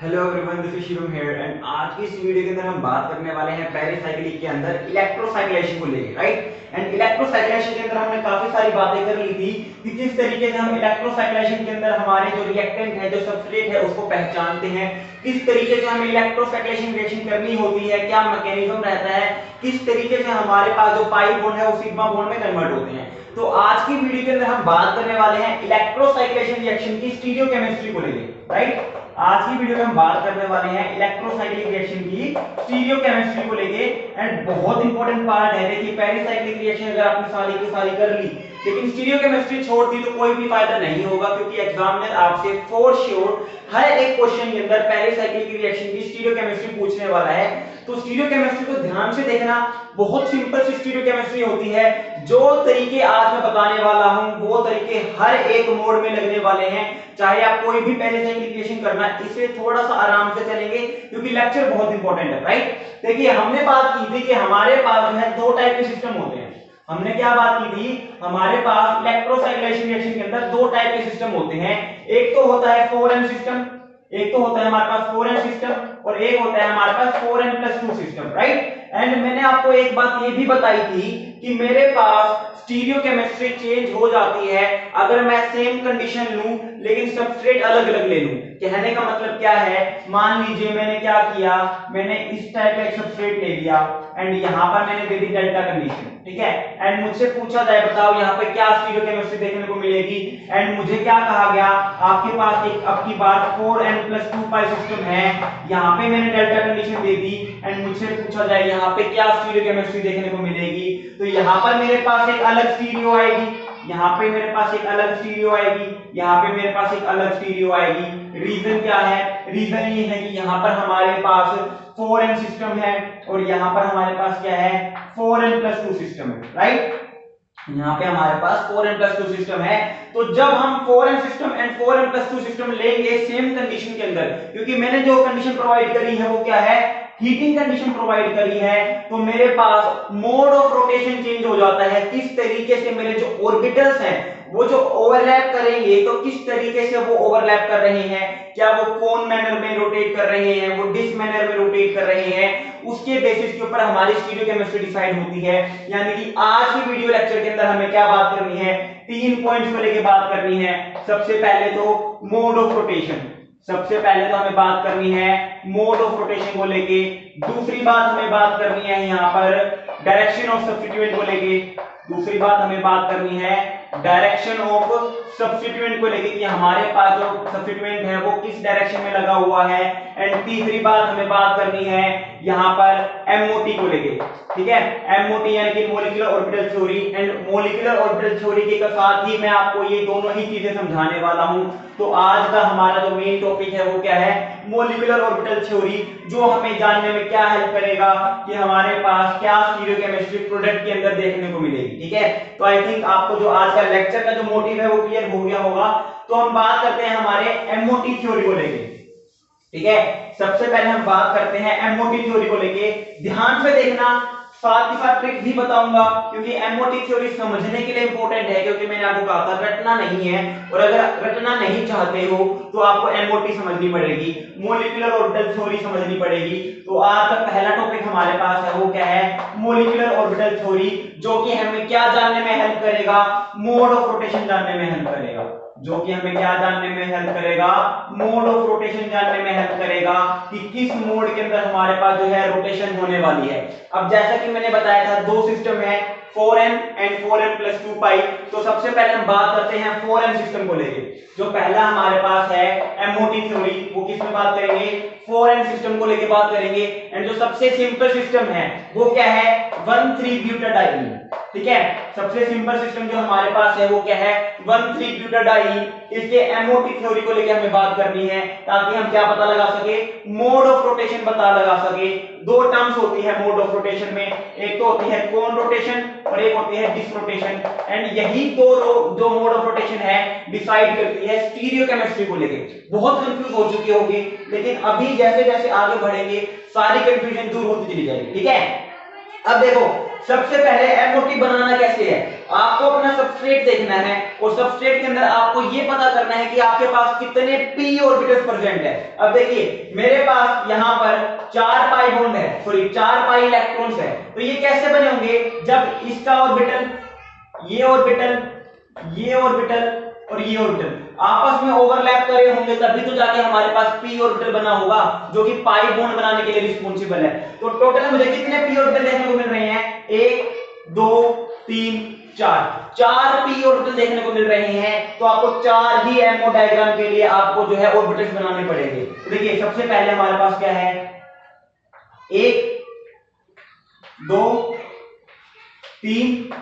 Hello everyone, this is Shivam here and आज की इस वीडियो के अंदर हम बात करने वाले हैं पेरिसाइक्लिक के अंदर इलेक्ट्रोसाइक्लेशन को लेके, राइट। एंड इलेक्ट्रोसाइक्लेशन के अंदर हमने काफी सारी बातें कर ली थी कि किस तरीके से हम इलेक्ट्रोसाइक्लेशन के अंदर हमारे जो रिएक्टेंट है, जो सबस्ट्रेट है, उसको पहचानते हैं, किस तरीके से हमें इलेक्ट्रोसाइक्लेशन रिएक्शन करनी होती है, क्या मैकेनिज्म रहता है, किस तरीके से हमारे पास जो पाई बॉन्ड है वो सिग्मा बॉन्ड में कन्वर्ट होते हैं। तो आज की वीडियो के अंदर हम बात करने वाले हैं इलेक्ट्रोसाइक्लेशन रिएक्शन की स्टीरियोकेमिस्ट्री को लेके, राइट। आज की वीडियो में हम बात करने वाले हैं इलेक्ट्रोसाइक्लिक रिएक्शन की स्टीरियोकेमिस्ट्री को लेके। एंड बहुत इंपॉर्टेंट पार्ट है, देखिए पेरिसाइक्लिक रिएक्शन अगर आपने सारी की सारी कर ली लेकिन स्टीरियोकेमिस्ट्री छोड़ दी तो कोई भी फायदा नहीं होगा, क्योंकि एग्जामिनर आपसे फॉर श्योर हर एक क्वेश्चन के अंदर पेरिसाइक्लिक रिएक्शन की स्टीरियोकेमिस्ट्री पूछने वाला है। तो स्टीरियोकेमिस्ट्री को ध्यान से देखना, बहुत सिंपल सी स्टीरियोकेमिस्ट्री होती है। जो तरीके आज मैं बताने वाला हूं वो तरीके हर एक मोड में लगने वाले हैं, चाहे आप कोई भी पेरिसाइक्लिक रिएक्शन करना, इसे थोड़ा सा आराम से चलेंगे क्योंकि लेक्चर बहुत इंपॉर्टेंट है, राइट। देखिए हमने बात की थी कि हमारे पास जो है दो टाइप के सिस्टम होते हैं। हमने क्या बात की थी, हमारे पास इलेक्ट्रोसाइक्लेशन रिएक्शन के अंदर दो टाइप के सिस्टम होते हैं। एक तो होता है 4n सिस्टम, एक तो होता है हमारे पास 4n सिस्टम और एक होता है हमारे पास 4n+2 सिस्टम, राइट। एंड मैंने आपको एक बात ये भी बताई थी कि मेरे पास स्टीरियोकेमिस्ट्री चेंज हो जाती है अगर मैं सेम कंडीशन लूं लेकिन सबस्ट्रेट अलग अलग ले लूं। कहने का मतलब क्या है, मान लीजिए मैंने क्या किया, मैंने इस टाइप का एक सबस्ट्रेट ले लिया एंड यहां पर मैंने दे दी डेल्टा कंडीशन, ठीक है। एंड मुझसे पूछा जाए बताओ यहां पे क्या स्टीरियोकेमिस्ट्री देखने को मिलेगी, एंड मुझे क्या कहा गया, आपके पास एक अब की बार 4n+2 पाई सिस्टम है, यहां पे मैंने delta condition they the and मुझसे पूछा जाए यहां पे क्या स्टीरियोकेमिस्ट्री देखने को मिलेगी, तो यहां पर मेरे पास एक अलग स्टीरियो आएगी, यहां पे मेरे पास एक अलग स्टीरियो आएगी, यहां पे मेरे पास एक अलग स्टीरियो आएगी। रीजन क्या है, रीजन ये है कि यहां पर हमारे पास 4n सिस्टम है और यहां पर हमारे पास क्या है, 4n+2 सिस्टम है, राइट। यहाँ पे हमारे पास 4n+2 सिस्टम है। तो जब हम 4n system and 4n+2 system लेंगे सेम कंडीशन के अंदर, क्योंकि मैंने जो कंडीशन प्रोवाइड करी है वो क्या है, हीटिंग कंडीशन प्रोवाइड करी है, तो मेरे पास मोड ऑफ रोटेशन चेंज हो जाता है। किस तरीके से मेरे जो ऑर्बिटल्स हैं वो जो ओवरलैप करेंगे, तो किस तरीके से वो ओवरलैप कर रहे हैं, क्या वो कोन मैनर में रोटेट कर रहे हैं, वो डिस्क मैनर में रोटेट कर रहे हैं, उसके बेसिस के ऊपर हमारी स्टीरियोकेमिस्ट्री डिसाइड होती है। यानी कि आज की वीडियो लेक्चर के अंदर हमें क्या बात करनी है, 3 पॉइंट्स को लेके बात करनी है। सबसे पहले तो मोड ऑफ रोटेशन, सबसे पहले तो हमें बात करनी है मोड ऑफ रोटेशन को लेके। दूसरी बात हमें बात करनी है यहाँ पर डायरेक्शन ऑफ सब्स्टिट्यूएंट को लेके। दूसरी बात हमें बात करनी है डायरेक्शन ऑफ सब्स्टिट्यूएंट को लेके कि हमारे पास जो सब्स्टिट्यूएंट है वो किस डायरेक्शन में लगा हुआ है। एंड तीसरी बात हमें बात करनी है यहाँ पर एमओटी को लेके, ठीक है। एमओटी यानी कि molecular orbital theory, and molecular orbital theory के साथ ही मैं आपको ये दोनों ही चीजें समझाने वाला हूं। तो आज का हमारा जो मेन टॉपिक है वो क्या है, मॉलिक्यूलर ऑर्बिटल थ्योरी, जो हमें जानने में क्या हेल्प करेगा कि हमारे पास क्या स्टीरियोकेमिस्ट्री प्रोडक्ट के अंदर देखने को मिलेगी, ठीक है। तो आई थिंक आपको जो आज का लेक्चर का जो मोटिव है वो क्लियर हो गया होगा। तो हम बात करते हैं हमारे एमओटी थ्योरी को लेके, ठीक है। सबसे पहले हम बात करते हैं एमओटी थ्योरी को लेके। ध्यान से देखना, साथ ही साथ ट्रिक भी बताऊंगा, क्योंकि एमओटी थ्योरी समझने के लिए इंपॉर्टेंट है, क्योंकि मैंने आपको कहा था रटना नहीं है, और अगर रटना नहीं चाहते हो तो आपको एमओटी समझनी पड़ेगी, मॉलिक्यूलर ऑर्बिटल थ्योरी समझनी पड़ेगी। तो आज का पहला टॉपिक हमारे पास है वो क्या है, मॉलिक्यूलर ऑर्बिटल थ्योरी, जो कि हमें क्या जानने में हेल्प करेगा, मोड ऑफ रोटेशन जानने में हेल्प करेगा, जो कि हमें क्या जानने में हेल्प करेगा, मोड ऑफ रोटेशन जानने में हेल्प करेगा कि किस मोड के अंदर हमारे पास जो है रोटेशन होने वाली है। अब जैसा कि मैंने बताया था दो सिस्टम है, 4n एंड 4n+2 पाई। तो सबसे पहले हम बात करते हैं 4n सिस्टम को लेके। जो पहला हमारे पास है एमओटी थ्योरी, वो किस में बात करेंगे, 4n सिस्टम को लेके बात करेंगे। एंड जो सबसे सिंपल सिस्टम है वो क्या है, 1,3-ब्यूटाडाइईन, ठीक है। सबसे सिंपल सिस्टम जो हमारे पास है वो क्या है, 1,3-ब्यूटाडाइईन। इसके एमओटी थ्योरी को लेके हमें बात करनी है ताकि हम क्या पता लगा सके, मोड ऑफ रोटेशन पता लगा सके। दो टर्म्स होती है मोड ऑफ रोटेशन में, एक तो होती है कोन रोटेशन और एक होती है डिस्क रोटेशन। एंड यही दो मोड ऑफ रोटेशन है डिसाइड करती है स्टीरियोकेमिस्ट्री को लेके। बहुत कंफ्यूज हो चुके होंगे, लेकिन अभी जैसे जैसे आगे बढ़ेंगे सारी कंफ्यूजन दूर होती चली जाएगी, ठीक है। अब देखो सबसे पहले एमओटी बनाना कैसे है। आपको अपना सबस्ट्रेट देखना है और सबस्ट्रेट के अंदर आपको ये पता करना है कि आपके पास कितने p ऑर्बिटल्स प्रेजेंट है। अब देखिए मेरे पास यहाँ पर 4 पाई बॉन्ड है, सॉरी 4 पाई इलेक्ट्रॉन्स है, तो ये कैसे बने होंगे जब इसका ऑर्बिटल, ये ऑर्बिटल, ये ऑर्बिटल और ये ऑर्बिटल आपस में ओवरलैप करे होंगे, तभी तो जाके हमारे पास p ऑर्बिटल बना होगा जो कि पाई बॉन्ड बनाने के लिए रिस्पांसिबल है। तो टोटल मुझे कितने p ऑर्बिटल देखने को मिल रहे हैं? 1 2 3 4 p ऑर्बिटल देखने को मिल रहे हैं। तो आपको 4 ही एमओ डायग्राम के लिए आपको जो है ऑर्बिटल्स बनाने पड़ेंगे। तो देखिए सबसे पहले हमारे पास क्या है, 1 2 3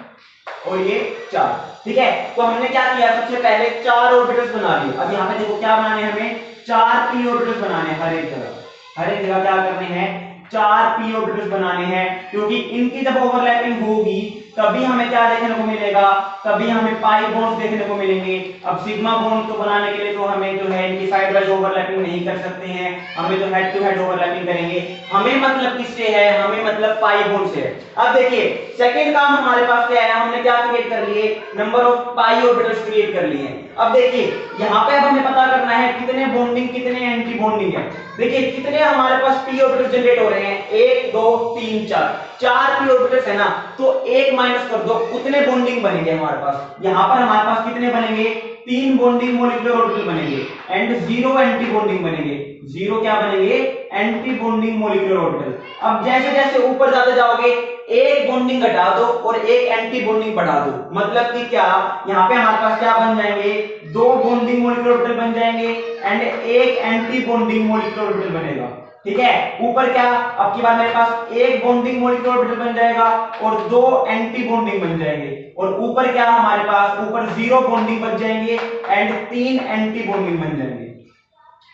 और ये 4, ठीक है। तो हमने क्या किया, सबसे पहले 4 ऑर्बिटल्स बना लिए। अब यहाँ पे देखो क्या बनाने हैं, हमें 4 p ऑर्बिटल्स बनाने हैं, हर एक जगह क्या करने हैं, 4 p ऑर्बिटल्स बनाने हैं, क्योंकि इनकी जब ओवरलैपिंग होगी तभी हमें क्या देखने को मिलेगा, तभी हमें पाई बॉन्ड्स देखने को मिलेंगे। अब सिग्मा बॉन्ड को बनाने के लिए तो हमें जो है इनकी साइड वाइज ओवरलैपिंग नहीं कर सकते हैं, हमें तो हेड टू हेड ओवरलैपिंग करेंगे। हमें मतलब किससे है, हमें मतलब पाई बॉन्ड से है। अब देखिए सेकंड काम हमारे पास क्या है, हमने क्या क्रिएट कर लिए, number of pi orbitals create कर लिए। अब देखिए यहाँ पे अब हमें पता करना है कितने बॉन्डिंग कितने एंटी बॉन्डिंग है। देखिए कितने हमारे पास p ऑर्बिटल्स जनरेट हो रहे हैं, 1 2 3 4 p ऑर्बिटल्स है ना, तो 1 माइनस कर दो, उतने बॉन्डिंग बनेंगे हमारे पास। यहाँ पर हमारे पास कितने बनेंगे, 3 बॉन्डिंग मॉलिक्यूलर ऑर्बिटल बनेंगे एंड 0 एंटी बॉन्डिंग बनेंगे। 0 क्या बनेंगे, एंटी बॉन्डिंग मॉलिक्यूलर ऑर्बिटल। अब जैसे जैसे ऊपर जाते जाओगे एक बॉन्डिंग घटा दो और एक एंटी बॉन्डिंग बढ़ा दो, मतलब कि क्या, यहाँ पे हमारे पास क्या बन जाएंगे, 2 बॉन्डिंग मॉलिक्यूलर ऑर्बिटल बन जाएंगे एंड एक एंटी बॉन्डिंग मॉलिक्यूलर ऑर्बिटल बनेगा, ठीक है। ऊपर क्या, अब की बार मेरे पास एक बॉन्डिंग मॉलिक्यूलर ऑर्बिटल बन जाएगा और 2 एंटी बॉन्डिंग बन जाएंगे, और ऊपर क्या हमारे पास, ऊपर 0 बॉन्डिंग बन जाएंगे एंड 3 एंटी बॉन्डिंग बन जाएंगे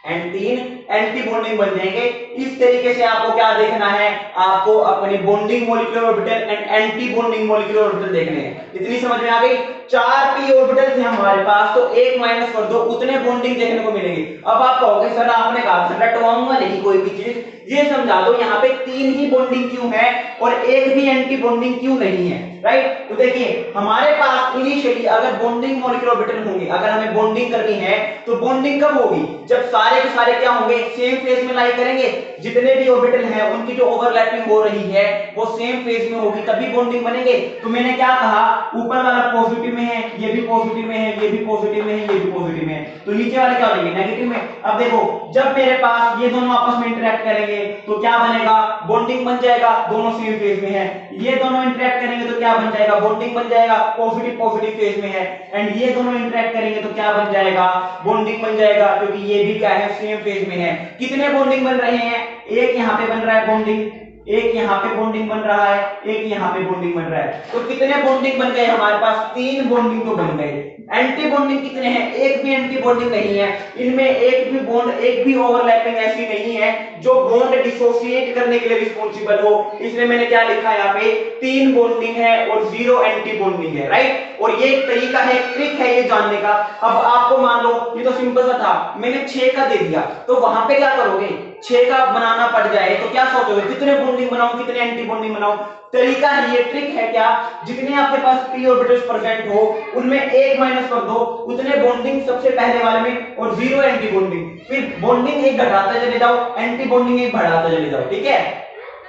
एंड 3 एंटी बॉन्डिंग बन जाएंगे। इस तरीके से आपको क्या देखना है, आपको अपने bonding molecular orbital and anti bonding molecular orbital देखने हैं। इतनी समझ में आ गई। 4 p ऑर्बिटल्स हैं हमारे पास, तो 1 माइनस कर दो, उतने बॉन्डिंग देखने को मिलेंगे। अब आप कहोगे सर आपने कहा सर रटवाऊंगा नहीं कोई भी चीज, ये समझा दो यहाँ पे 3 ही बॉन्डिंग क्यों है और एक भी एंटी बॉन्डिंग क्यों नहीं है, राइट। तो देखिए हमारे पास इनिशियली अगर बॉन्डिंग मॉलिक्यूलर ऑर्बिटल होंगे, अगर हमें बॉन्डिंग करनी है तो बॉन्डिंग कब होगी, जब सारे के सारे क्या होंगे, सेम फेज में लाई करेंगे। जितने भी ऑर्बिटल हैं उनकी जो ओवरलैपिंग हो रही है वो सेम फेज में होगी, तभी बॉन्डिंग बनेंगे। तो मैंने क्या कहा, ऊपर वाला पॉजिटिव में है, ये भी पॉजिटिव में है, ये भी पॉजिटिव में है, ये भी पॉजिटिव में है, तो नीचे वाले क्या होंगे, नेगेटिव में। अब देखो जब मेरे पास ये दोनों आपस में इंटरेक्ट करेंगे तो क्या बनेगा, बॉन्डिंग बन जाएगा, दोनों सेम फेज में है। ये दोनों इंटरेक्ट करेंगे तो क्या बन जाएगा, बॉन्डिंग बन जाएगा, पॉजिटिव पॉजिटिव फेज में है। एंड ये दोनों इंटरेक्ट करेंगे तो क्या बन जाएगा, बॉन्डिंग बन जाएगा, क्योंकि ये भी क्या है, सेम फेज में है। कितने बॉन्डिंग बन रहे हैं, एक यहाँ पे बन रहा है बॉन्डिंग, एक यहाँ पे बॉन्डिंग बन रहा है, एक यहाँ पे बॉन्डिंग बन रहा है। तो कितने बॉन्डिंग बन गए हमारे पास, 3 बॉन्डिंग तो बन गए। एंटी बॉन्डिंग कितने हैं, एक भी एंटी बॉन्डिंग नहीं है, इनमें एक भी बॉन्ड, एक भी ओवरलैपिंग ऐसी नहीं है जो बॉन्ड डिसोसिएट करने के लिए रिस्पांसिबल हो। इसलिए मैंने क्या लिखा है यहाँ पे, 3 बॉन्डिंग है और 0 एंटी बॉन्डिंग है, राइट। और ये एक तरीका है, ट्रिक है ये जानने का। अब आपको मान लो ये तो सिंपल सा था, मैंने 6 का दे दिया, तो वहां पे क्या करोगे, 6 का बनाना पड़ जाए तो क्या सोचोगे, कितने बॉन्डिंग बनाऊं, कितने एंटी बॉन्डिंग बनाऊं। तरीका है ये, ट्रिक है क्या, जितने आपके पास p ऑर्बिटल्स प्रेजेंट हो उनमें 1 माइनस कर दो, उतने बॉन्डिंग सबसे पहले वाले में और 0 एंटी बॉन्डिंग, फिर बॉन्डिंग एक घटाते चले जाओ, एंटी बॉन्डिंग एक बढ़ाते चले जाओ, ठीक है।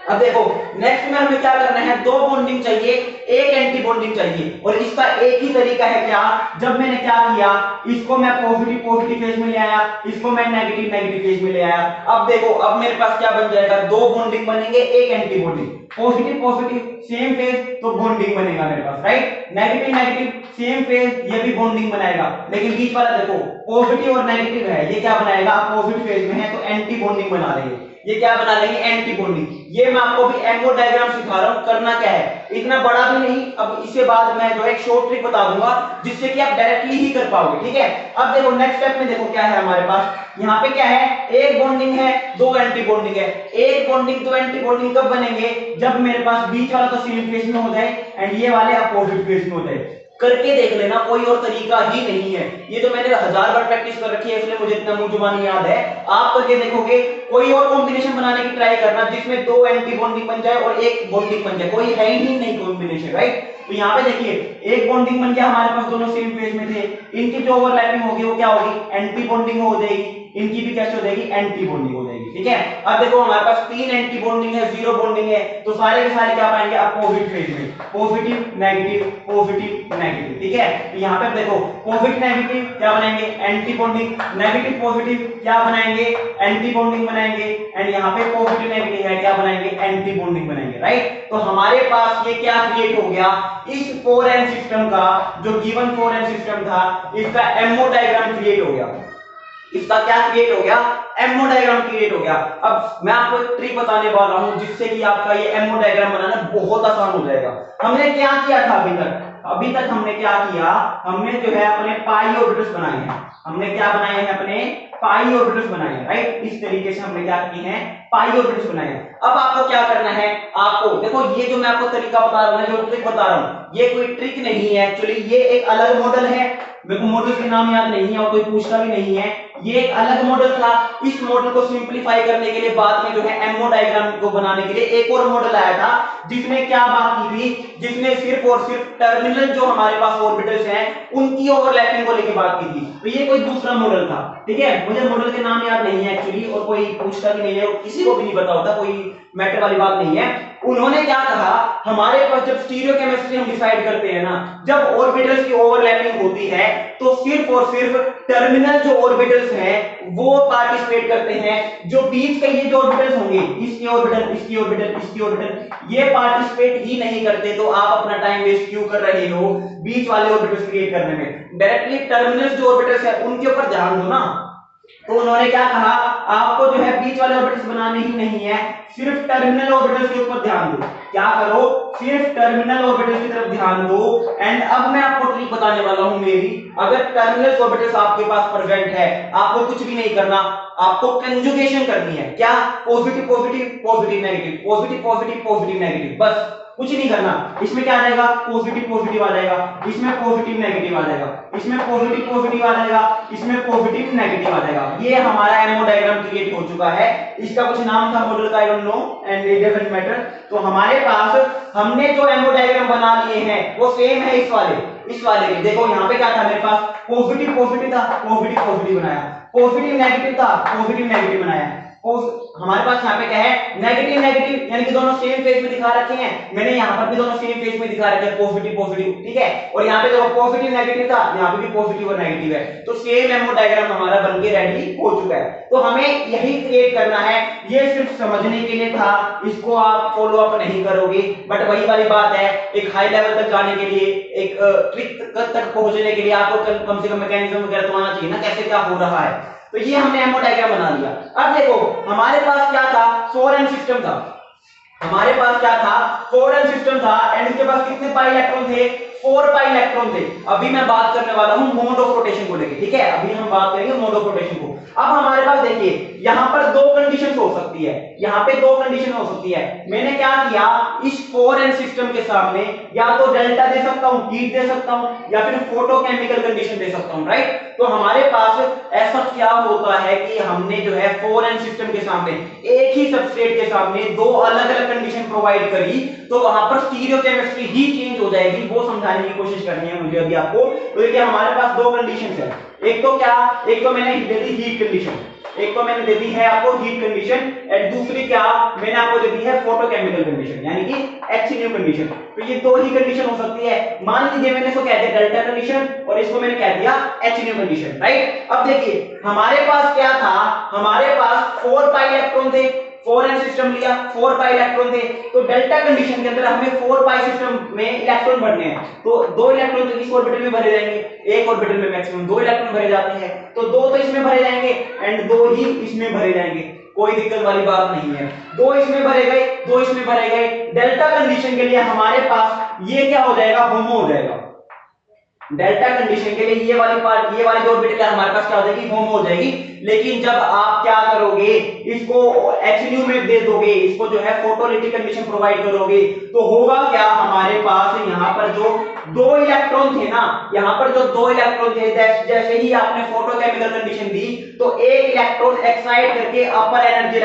अब देखो नेक्स्ट में हमें क्या करना है, 2 बॉन्डिंग चाहिए, एक एंटी बॉन्डिंग चाहिए, और इसका एक ही तरीका है क्या, जब मैंने क्या किया, इसको मैं पॉजिटिव पॉजिटिव फेज में ले आया, इसको मैं नेगेटिव नेगेटिव फेज में ले आया। अब देखो अब मेरे पास क्या बन जाएगा, 2 बॉन्डिंग बनेंगे, एक anti bonding, positive positive same phase तो बॉन्डिंग बनेगा मेरे पास, right. Negative negative same phase, ये भी बॉन्डिंग बनाएगा, लेकिन बीच वाला देखो पॉजिटिव और नेगेटिव है, ये क्या बनाएगा, पॉजिटिव फेज में है तो एंटी बॉन्डिंग बना देंगे, ये क्या बना देंगे, एंटी बॉन्डिंग। ये मैं आपको भी एमओ डायग्राम सिखा रहा हूं, करना क्या है, इतना बड़ा भी नहीं। अब इसके बाद मैं जो एक शॉर्ट ट्रिक बता दूंगा जिससे कि आप डायरेक्टली ही कर पाओगे, ठीक है। अब देखो नेक्स्ट स्टेप में देखो क्या है हमारे पास, यहाँ पे क्या है, एक बॉन्डिंग है, 2 एंटी बॉन्डिंग है। एक बॉन्डिंग 2 एंटी बॉन्डिंग कब बनेंगे, जब मेरे पास बीच वाला तो सेम फेज में हो जाए एंड ये वाले अपोजिट फेज में हो जाए। करके देख लेना, कोई और तरीका ही नहीं है। ये तो मैंने 1000 बार प्रैक्टिस कर रखी है, इसलिए मुझे इतना मुंह जुबानी याद है। आप करके देखोगे, कोई और कॉम्बिनेशन बनाने की ट्राई करना जिसमें 2 एंटी बॉन्डिंग बन जाए और एक बॉन्डिंग बन जाए, कोई है ही नहीं कॉम्बिनेशन, राइट। तो यहाँ पे देखिए एक बॉन्डिंग बन गया, हमारे पास दोनों सेम फेज में थे, इनकी जो ओवरलैपिंग होगी वो क्या होगी, एंटी बॉन्डिंग हो जाएगी, इनकी भी कैसे हो जाएगी, एंटी बॉन्डिंग हो जाएगी, ठीक है। अब देखो हमारे पास 3 एंटी बॉन्डिंग है, 0 बॉन्डिंग है, तो सारे के सारे क्या पाएंगे अपोजिट फेज में, पॉजिटिव नेगेटिव पॉजिटिव नेगेटिव, ठीक है। तो यहाँ पे देखो पॉजिटिव नेगेटिव क्या बनाएंगे, एंटी बॉन्डिंग, नेगेटिव पॉजिटिव क्या बनाएंगे, एंटी बॉन्डिंग बनाएंगे, एंड यहाँ पे पॉजिटिव नेगेटिव है क्या बनाएंगे, एंटी बॉन्डिंग बनाएंगे, राइट। तो हमारे पास ये क्या क्रिएट हो गया, इस 4n सिस्टम का, जो गिवन 4n सिस्टम था, इसका एमओ डायग्राम क्रिएट हो गया। इसका क्या क्रिएट हो गया, एमओ डायग्राम क्रिएट हो गया। अब मैं आपको एक ट्रिक बताने वाला हूं जिससे कि आपका ये एमओ डायग्राम बनाना बहुत आसान हो जाएगा। हमने क्या किया था अभी तक हमने क्या किया, हमने जो है अपने पाई ऑर्बिटल्स बनाए हैं, हमने क्या बनाए हैं, अपने पाई ऑर्बिटल्स बनाए हैं, राइट। इस तरीके से हमने क्या किए हैं, पाई ऑर्बिटल्स बनाए हैं। अब आपको क्या करना है, आपको देखो ये जो मैं आपको तरीका बता रहा हूं, जो ट्रिक बता रहा हूं, ये कोई ट्रिक नहीं है एक्चुअली, ये एक अलग मॉडल है, मेरे को मॉडल के नाम याद नहीं है और कोई पूछता भी नहीं है, ये एक अलग मॉडल था। इस मॉडल को सिंपलीफाई करने के लिए बाद में जो है एमओ डायग्राम को बनाने के लिए एक और मॉडल आया था, जिसने क्या बात की थी, जिसने सिर्फ और सिर्फ टर्मिनल जो हमारे पास ऑर्बिटल्स हैं उनकी ओवरलैपिंग को लेकर बात की थी। तो ये कोई दूसरा मॉडल था, ठीक है। मुझे मॉडल के नाम याद नहीं है एक्चुअली, और कोई पूछता भी नहीं है, किसी को भी नहीं पता होता, कोई मैटर वाली बात नहीं है। उन्होंने क्या कहा, हमारे पास जब स्टीरियोकेमिस्ट्री हम डिसाइड करते हैं ना, जब ऑर्बिटल्स की ओवरलैपिंग होती है तो सिर्फ और सिर्फ टर्मिनल जो ऑर्बिटल्स हैं वो पार्टिसिपेट करते हैं, जो बीच के ये जो ऑर्बिटल्स होंगे, इसकी ऑर्बिटल इसकी ऑर्बिटल इसकी ऑर्बिटल, ये पार्टिसिपेट ही नहीं करते। तो आप अपना टाइम वेस्ट क्यों कर रहे हो बीच वाले ऑर्बिटल्स क्रिएट करने में, डायरेक्टली टर्मिनल्स जो ऑर्बिटल्स है उनके ऊपर ध्यान दो ना। तो उन्होंने क्या कहा, आपको जो है बीच वाले ऑर्बिटल्स बनाने ही नहीं है, सिर्फ टर्मिनल ऑर्बिटल्स के ऊपर ध्यान दो। क्या करो, सिर्फ टर्मिनल ऑर्बिटल्स की तरफ ध्यान दो। एंड अब मैं आपको ट्रिक बताने वाला हूं मेरी, अगर टर्मिनल ऑर्बिटल्स आपके पास प्रेजेंट है, आपको कुछ भी नहीं करना, आपको कंजुगेशन करनी है। क्या, positive positive positive negative, positive positive positive negative, बस कुछ नहीं करना। इसमें क्या आ जाएगा, पॉजिटिव पॉजिटिव आ जाएगा, इसमें पॉजिटिव नेगेटिव आ जाएगा, इसमें पॉजिटिव पॉजिटिव आ जाएगा, इसमें पॉजिटिव नेगेटिव आ जाएगा। ये हमारा एमओ डायग्राम क्रिएट हो चुका है। इसका कुछ नाम था मॉडल का, I don't know and it doesn't matter. तो हमारे पास हमने जो एमओ डायग्राम बना लिए हैं वो सेम है इस वाले के। देखो यहाँ पे क्या था, मेरे पास पॉजिटिव पॉजिटिव था, पॉजिटिव पॉजिटिव बनाया, पॉजिटिव नेगेटिव था, पॉजिटिव नेगेटिव बनाया, हमारे पास यहाँ पे क्या है, नेगेटिव नेगेटिव, यानी कि दोनों सेम फेज में दिखा रखे हैं। मैंने यहाँ पर भी दोनों सेम फेज में दिखा रखे हैं, पॉजिटिव पॉजिटिव, ठीक है। और यहाँ पे देखो पॉजिटिव नेगेटिव था, यहाँ पे भी पॉजिटिव और नेगेटिव है, तो सेम एमओ डायग्राम हमारा बनके रेडी हो चुका है। तो हमें यही क्रिएट करना है, ये सिर्फ समझने के लिए था, इसको आप फॉलो अप नहीं करोगे, बट वही वाली बात है, एक हाई लेवल तक जाने के लिए, एक ट्रिक तक पहुंचने के लिए आपको कम से कम मैकेनिज्म वगैरह तो आना चाहिए ना, कैसे क्या हो रहा है। तो ये हमने एमओ डायग्राम बना लिया। अब देखो हमारे पास क्या था, 4n सिस्टम था, हमारे पास क्या था, 4n सिस्टम था, एंड इसके पास कितने पाई इलेक्ट्रॉन थे, 4 पाई इलेक्ट्रॉन थे। अभी मैं बात करने वाला हूं मोड ऑफ रोटेशन को लेके, ठीक है। अभी हम बात करेंगे मोड ऑफ रोटेशन को। अब हमारे पास देखिए यहां पर दो कंडीशंस हो सकती है, यहां पे दो कंडीशन हो सकती है। मैंने क्या किया, इस 4n सिस्टम के सामने या तो डेल्टा दे सकता हूं, हीट दे सकता हूं, या फिर फोटोकेमिकल कंडीशन दे सकता हूं, राइट। तो हमारे पास ऐसा क्या होता है कि हमने जो है 4n सिस्टम के सामने, एक ही सबस्ट्रेट के सामने दो अलग अलग कंडीशन प्रोवाइड करी, तो वहां पर स्टीरियोकेमिस्ट्री ही चेंज हो जाएगी, वो समझाने की कोशिश करनी है मुझे अभी आपको। तो देखिए हमारे पास दो कंडीशंस है, एक तो क्या, एक तो मैंने दे दी हीट कंडीशन, एक तो मैंने दे दी है आपको हीट कंडीशन, एंड दूसरी क्या मैंने आपको दे दी है फोटोकेमिकल कंडीशन, यानी कि HNO कंडीशन। तो ये दो ही कंडीशन हो सकती है। मान लीजिए मैंने इसको कह दिया डेल्टा कंडीशन और इसको मैंने कह दिया HNO कंडीशन, राइट। अब देखिए हमारे पास क्या था, हमारे पास 4 पाई इलेक्ट्रॉन थे, 4n सिस्टम लिया, 4 पाई इलेक्ट्रॉन थे, तो डेल्टा कंडीशन के अंदर हमें 4 पाई सिस्टम में इलेक्ट्रॉन भरने हैं, तो दो इलेक्ट्रॉन तो इस ऑर्बिटल में भरे जाएंगे, एक ऑर्बिटल में मैक्सिमम 2 इलेक्ट्रॉन भरे जाते हैं, तो 2 तो इसमें भरे जाएंगे एंड 2 ही इसमें भरे जाएंगे, कोई दिक्कत वाली बात नहीं है। 2 इसमें भरे गए, 2 इसमें भरे गए। डेल्टा कंडीशन के लिए हमारे पास ये क्या हो जाएगा, होमो हो जाएगा। डेल्टा कंडीशन के लिए ये वाली पार्ट, ये वाली जो ऑर्बिटल है हमारे पास क्या हो जाएगी, होमो हो जाएगी। लेकिन जब आप क्या करोगे, इसको HNU में दे दोगे, इसको जो है फोटोलिटिक कंडीशन प्रोवाइड करोगे, तो होगा क्या, हमारे पास यहाँ पर जो दो इलेक्ट्रॉन थे ना, यहाँ पर जो दो इलेक्ट्रॉन थे, जैसे ही आपने फोटोकेमिकल कंडीशन दी तो एक इलेक्ट्रॉन एक्साइट करके अपर एनर्जी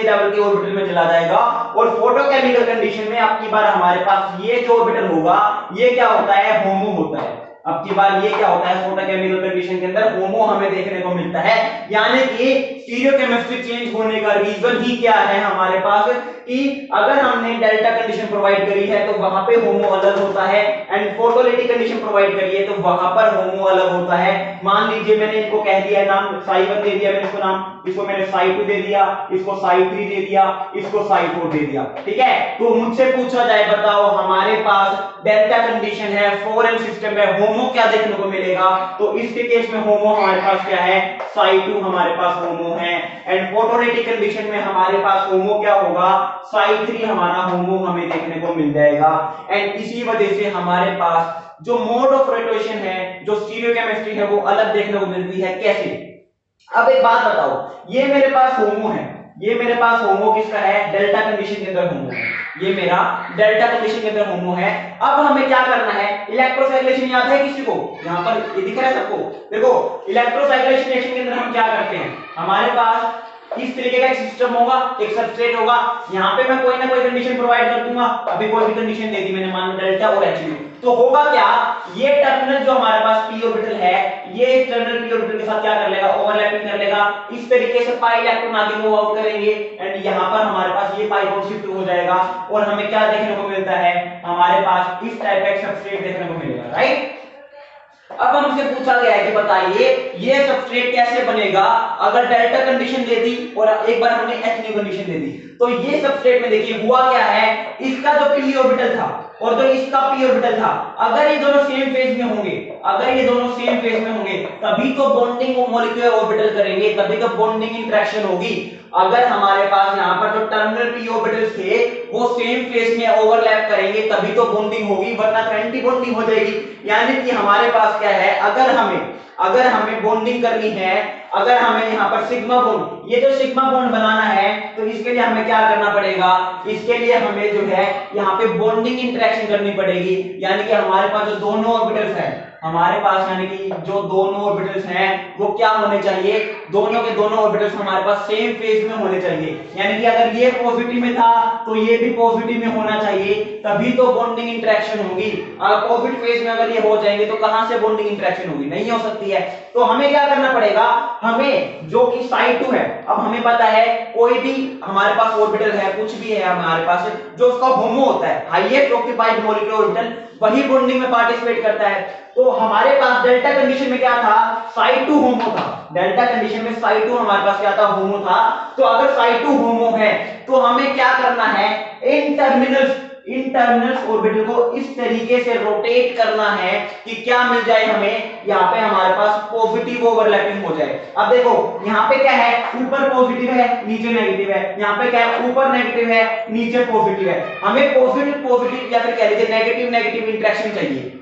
लेवल के ऑर्बिटल में चला जाएगा, और फोटोकेमिकल कंडीशन में अब की बार हमारे पास ये जो ऑर्बिटल होगा ये क्या होता है, होमो होता है। अब की बार ये क्या होता है, फोटोकेमिकल कंडीशन के अंदर होमो हमें देखने को मिलता है। यानी कि स्टीरियोकेमिस्ट्री चेंज होने का रीजन ही क्या है हमारे पास, कि अगर हमने डेल्टा कंडीशन प्रोवाइड करी है तो वहां पे होमो अलग होता है, एंड फोटोलिटिक कंडीशन प्रोवाइड करी है तो वहां पर होमो अलग होता है। मान लीजिए मैंने इनको कह दिया नाम psi1 दे दिया, मैंने इसको नाम, इसको मैंने psi2 दे दिया, इसको psi3 दे दिया, इसको psi4 दे दिया, ठीक है। तो मुझसे पूछा जाए, बताओ हमारे पास डेल्टा कंडीशन है, 4n सिस्टम है, होमो क्या देखने को मिलेगा, तो इसके केस में होमो हमारे पास क्या है, psi2 हमारे पास होमो है, एंड फोटोलिटिक कंडीशन में हमारे पास होमो क्या होगा, psi3 हमारा होमो हमें देखने को मिल जाएगा। एंड इसी वजह से हमारे पास जो मोड ऑफ रोटेशन है, जो स्टीरियोकेमिस्ट्री है, वो अलग देखने को मिलती है। कैसे, अब एक बात बताओ, ये मेरे पास होमो है, ये मेरे पास होमो किसका है, डेल्टा कंडीशन के अंदर होमो है, ये मेरा डेल्टा कंडीशन के अंदर होमो है। अब हमें क्या करना है, इलेक्ट्रोसाइक्लेशन याद है किसी को, यहाँ पर ये दिख रहा है सबको, देखो इलेक्ट्रोसाइक्लेशन रिएक्शन के अंदर हम क्या करते हैं, हमारे पास इस तरीके का एक सिस्टम होगा, एक सबस्ट्रेट होगा, यहाँ पे मैं कोई ना कोई कंडीशन प्रोवाइड कर दूंगा, अभी कोई भी कंडीशन दे दी मैंने, मान लो डेल्टा और HNU, तो होगा क्या, ये टर्मिनल जो हमारे पास p ऑर्बिटल है, ये इस टर्मिनल p ऑर्बिटल के साथ क्या कर लेगा, ओवरलैपिंग कर लेगा, इस तरीके से पाई इलेक्ट्रॉन आगे मूव आउट करेंगे, एंड यहाँ पर हमारे पास ये पाई बॉन्ड शिफ्ट हो जाएगा, और हमें क्या देखने को मिलता है, हमारे पास इस टाइप का सबस्ट्रेट देखने को मिलेगा, राइट। अब हमसे पूछा गया है कि बताइए ये सबस्ट्रेट कैसे बनेगा अगर डेल्टा कंडीशन दे दी और एक बार हमने HNU कंडीशन दे दी। तो ये सबस्ट्रेट में देखिए हुआ क्या है, इसका जो p ऑर्बिटल था और जो इसका p ऑर्बिटल था, अगर ये दोनों सेम फेज में होंगे, अगर ये दोनों सेम फेज में होंगे तभी तो बॉन्डिंग मॉलिक्यूलर ऑर्बिटल करेंगे, तभी तो बॉन्डिंग इंटरेक्शन होगी। अगर हमारे पास यहाँ पर जो टर्मिनल p ऑर्बिटल्स थे वो सेम फेज में ओवरलैप करेंगे तभी तो बॉन्डिंग होगी, वरना तो एंटी बॉन्डिंग हो जाएगी। यानी कि हमारे पास क्या है, अगर हमें बॉन्डिंग करनी है, अगर हमें यहाँ पर सिग्मा बॉन्ड, ये जो सिग्मा बॉन्ड बनाना है, तो इसके लिए हमें क्या करना पड़ेगा, इसके लिए हमें जो है यहाँ पे बॉन्डिंग इंटरेक्शन करनी पड़ेगी। यानी कि हमारे पास जो दोनों ऑर्बिटल्स हैं, हमारे पास यानी कि जो दोनों ऑर्बिटल्स हैं वो क्या होने चाहिए, दोनों के दोनों ऑर्बिटल्स हमारे पास सेम फेज में होने चाहिए। यानी कि अगर ये पॉजिटिव में था तो ये भी पॉजिटिव में होना चाहिए, तभी तो बॉन्डिंग इंटरेक्शन होगी। अपोजिट फेज में अगर ये हो जाएंगे तो कहां से बॉन्डिंग इंटरेक्शन होगी, नहीं हो सकती है। तो हमें क्या करना पड़ेगा, हमें जो कि psi2 है, अब हमें पता है कोई भी हमारे पास ऑर्बिटल है, कुछ भी है हमारे पास जो उसका होमो होता है, हाईएस्ट ऑक्यूपाइड मॉलिक्यूलर ऑर्बिटल, वही बॉन्डिंग में पार्टिसिपेट करता है। तो हमारे पास डेल्टा कंडीशन में क्या था, psi2 होमो था, डेल्टा कंडीशन में psi2 हमारे पास क्या था, होमो था। तो अगर psi2 होमो है तो हमें क्या करना है, इन टर्मिनल्स ऑर्बिटल को इस तरीके से रोटेट करना है कि क्या मिल जाए हमें, यहाँ पे हमारे पास पॉजिटिव ओवरलैपिंग हो जाए। अब देखो यहाँ पे क्या है, ऊपर पॉजिटिव है नीचे नेगेटिव है, यहाँ पे क्या है, ऊपर नेगेटिव है नीचे पॉजिटिव है, हमें पॉजिटिव पॉजिटिव या फिर कह लीजिए नेगेटिव नेगेटिव इंटरेक्शन चाहिए,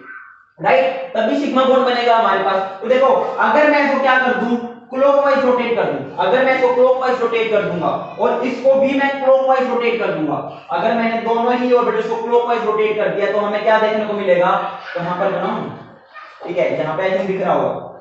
राइट, तभी सिग्मा बॉन्ड बनेगा हमारे पास। तो देखो अगर मैं इसको क्या कर दूं, क्लॉकवाइज रोटेट कर दूं, अगर मैं इसको क्लॉकवाइज रोटेट कर दूंगा और इसको भी मैं क्लॉकवाइज रोटेट कर दूंगा, अगर मैंने दोनों ही ऑर्बिटल्स को क्लॉकवाइज रोटेट कर दिया तो हमें क्या देखने को मिलेगा, तो यहां पर बनाऊं, ठीक है, जहां पे आई थिंक दिख रहा होगा,